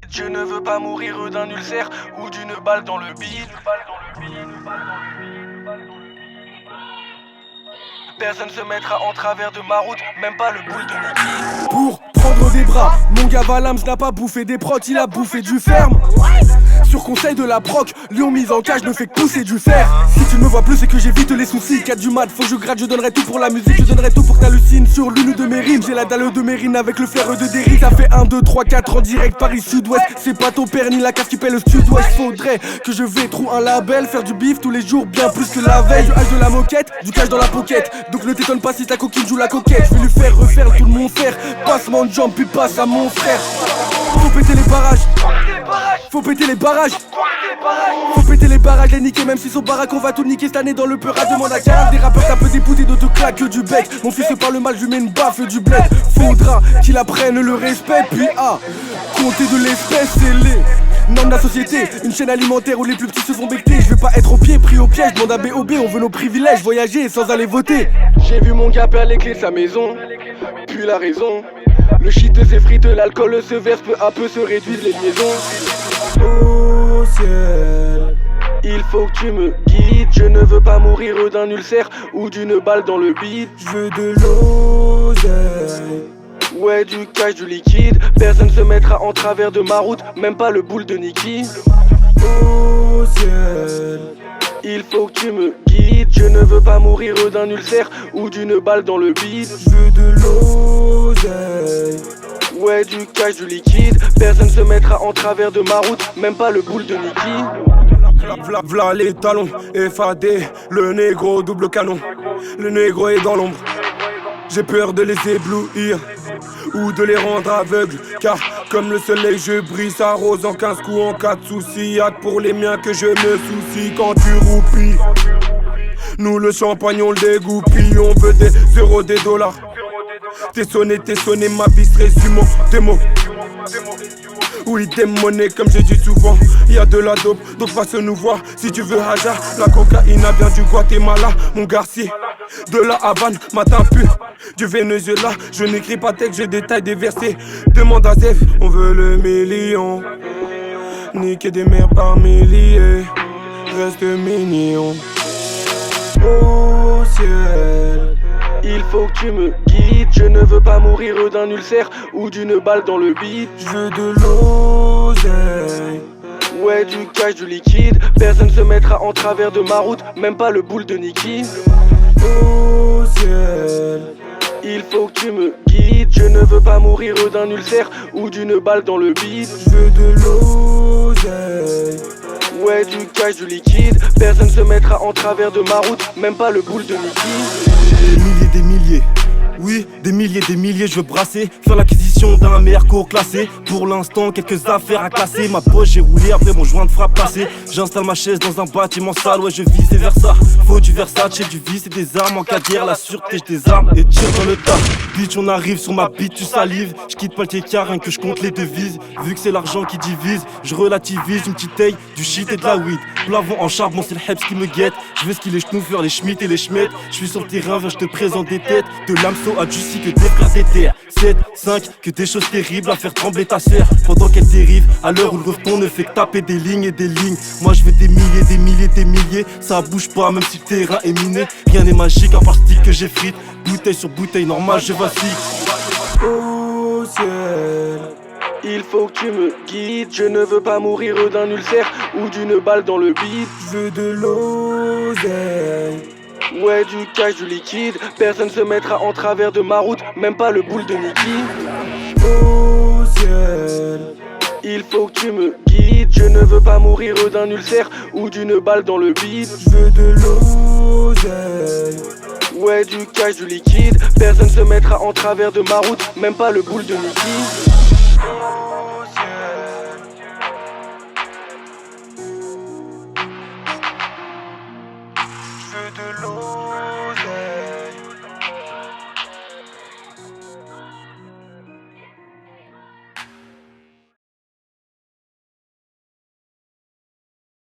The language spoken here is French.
Je ne veux pas mourir d'un ulcère ou d'une balle dans le bide. Personne se mettra en travers de ma route, même pas le boule de Niki. Pour prendre des bras, mon gars Valams n'a pas bouffé des protes, il a bouffé du ferme. Sur conseil de la proc, Lion mise en cage ne fait que pousser du fer. Si tu ne me vois plus c'est que j'évite les soucis. 4 du mat, faut que je gratte, je donnerai tout pour la musique. Je donnerai tout pour que t'hallucines sur l'une de mes rimes. J'ai la dalle de Mérine avec le flair de Derry. Ça fait 1, 2, 3, 4 en direct Paris Sud-Ouest. C'est pas ton père ni la cave qui paie le sud-ouest. Faudrait que je vais trouver un label, faire du bif tous les jours bien plus que la veille. Je hache de la moquette, du cash dans la pocket. Donc ne t'étonne pas si ta coquine joue la coquette. Je vais lui faire refaire tout le monde faire. Passement de jambes puis passe à mon frère. Faut péter les barrages. Faut péter les barrages. Faut péter les barrages, les niquer même si son baraque on va tout niquer cette année dans le peur à demande à Karam. Des rappeurs t'as peu dépouté d'autres claques du bec. Mon fils se parle mal, je lui mets une baffe du bled. Faudra qu'il apprenne le respect. Puis compter de l'espèce, c'est les normes de la société. Une chaîne alimentaire où les plus petits se font becter. Je veux pas être au pied, pris au piège, demande à BOB. On veut nos privilèges, voyager sans aller voter. J'ai vu mon gars perdre les clés de sa maison. Puis la raison. Le shit s'effrite, l'alcool se verse, peu à peu se réduisent les liaisons. Au ciel, il faut que tu me guides. Je ne veux pas mourir d'un ulcère ou d'une balle dans le bide. Je veux de l'oseille. Ouais, du cash, du liquide. Personne se mettra en travers de ma route, même pas le boule de Niki. Au ciel, il faut que tu me guides. Je ne veux pas mourir d'un ulcère ou d'une balle dans le bide. Je veux de l'oseille. Ouais, du cash, du liquide. Personne se mettra en travers de ma route, même pas le boule de Niki. V'là les talons, FAD, le négro double canon. Le négro est dans l'ombre. J'ai peur de les éblouir ou de les rendre aveugles. Car comme le soleil je brille, ça rose en 15 coups en cas de soucis. Hâte pour les miens que je me soucie quand tu roupilles. Nous le champagne on le dégoupille. On veut des euros, des dollars. T'es sonné, ma vie se résume en des mots. Oui, des monnaies comme j'ai dit souvent. Y'a de la dope, donc passe nous voir. Si tu veux Haja, la cocaïne vient du Guatemala. Mon Garcier, de la Havane, matin pur. Du Venezuela, je n'écris pas texte, je détaille des versets. Demande à Zef, on veut le million. Niquer des mères par milliers. Reste mignon. Au ciel, il faut que tu me guides. Je ne veux pas mourir d'un ulcère ou d'une balle dans le bide. Je veux de l'oseille. Ouais, du cash, du liquide. Personne se mettra en travers de ma route, même pas le boule de Niki. Au ciel, il faut que tu me guides. Je ne veux pas mourir d'un ulcère ou d'une balle dans le bide. Je veux de l'oseille. Ouais, du cash, du liquide. Personne se mettra en travers de ma route, même pas le boule de Niki. Des milliers, oui, des milliers, je veux brasser, faire l'acquisition d'un Merco classé. Pour l'instant, quelques affaires à classer. Ma poche, j'ai roulé après mon joint de frappe passé. J'installe ma chaise dans un bâtiment sale, ouais, je vise vers ça. Faut du Versace, du vice et des armes. En cas de guerre, la sûreté, j'ai des armes et tire dans le tas. Bitch, on arrive sur ma bite, tu salives. Je quitte pas le kékar, rien que je compte les devises. Vu que c'est l'argent qui divise, je relativise. Une petite taille, du shit et de la weed. Plavon en charbon, c'est le Heps qui me guette. Je veux ce qu'il est schnouffer, les schmitt et les schmettes. Je suis sur le terrain, viens, je te présente des têtes. De l'AMSO à Juicy que des frères des terres. 7, 5, que des choses terribles à faire trembler ta sœur. Pendant qu'elle dérive, à l'heure où le refrain ne fait que taper des lignes et des lignes. Moi je veux des milliers. Ça bouge pas même si le terrain est miné. Rien n'est magique à part style que j'ai frite. Bouteille sur bouteille, normal je vacille. Au ciel, il faut que tu me guides. Je ne veux pas mourir d'un ulcère ou d'une balle dans le bide. Je veux de l'oseille. Ouais, du cash, du liquide. Personne se mettra en travers de ma route, même pas le boule de Niki. Au ciel, il faut que tu me guides. Je ne veux pas mourir d'un ulcère ou d'une balle dans le bide. Je veux de l'oseille. Ouais, du cash, du liquide. Personne se mettra en travers de ma route, même pas le boule de Niki. Je veux de l'eau.